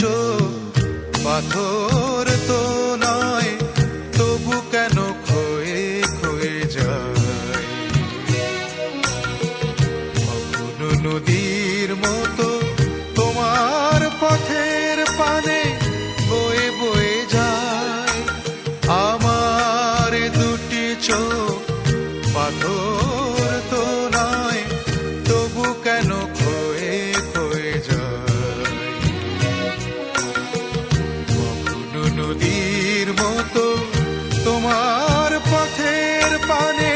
চোখ পাথর তো নয়, তবু কেন ক্ষয়ে ক্ষয়ে যায়। কখনো নদীর মতো তোমার পথের পানে বয়ে বয়ে যায়। আমার দুটি চোখ পাথর তো নয়, তবু কেন ক্ষয়ে ক্ষয়ে যায়। কখনো নদীর মতো তোমার পথের পানে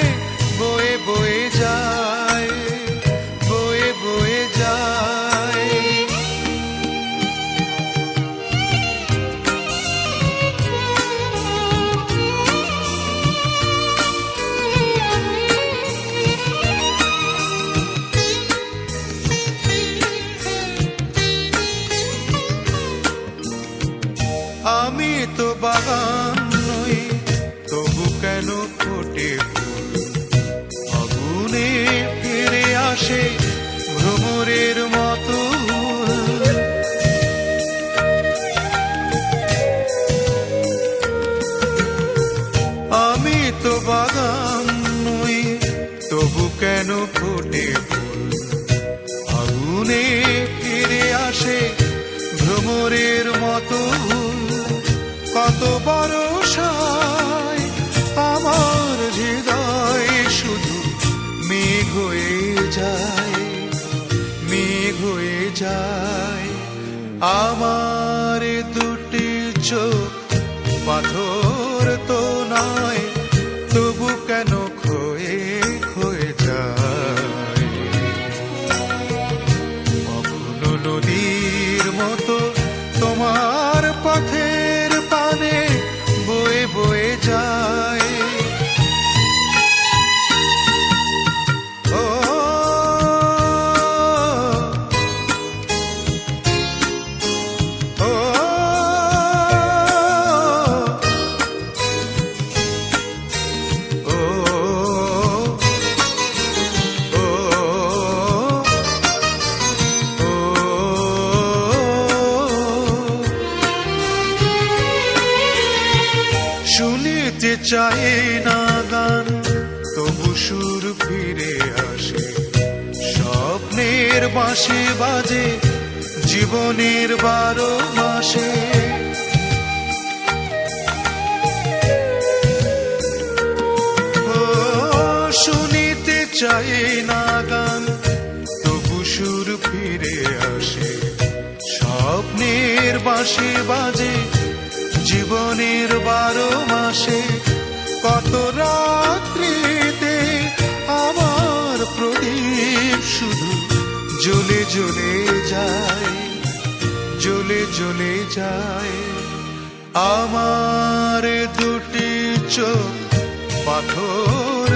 বয়ে বয়ে যায়, বয়ে বয়ে যায়। আমি তো বাগান নই, তবু কেন ফোটে ফুল। আগুনে ফিরে আসে ভ্রমরের মতো। আমি তো বাগান নই, তবু কেন ফোটে ফুল। আগুনে ফিরে আসে ভ্রমরের মতো। কত বরষায় আমার হৃদয় শুধু মেঘ হয়ে যায়, মেঘ হয়ে যায়। আমার দুটি চোখ পাথর তো নয়, তবু কেন ক্ষয়ে ক্ষয়ে যায়। কখনো নদীর মতো তোমার পথের পানে বয়ে বয়ে যায়। ও ও শুনিতে চায় না গান, তবু সুর ফিরে আসে। স্বপ্নের বাঁশি বাজে জীবনের 12 মাসে। ও শুনিতে চায় না গান, তবু সুর ফিরে আসে। স্বপ্নের বাঁশি বাজে জীবনের 12 মাসে। কত রাত্রিতে আমার প্রদীপ শুধু জ্বলে জ্বলে যায়, জ্বলে জ্বলে যায়। আমার দুটি চোখ পাথর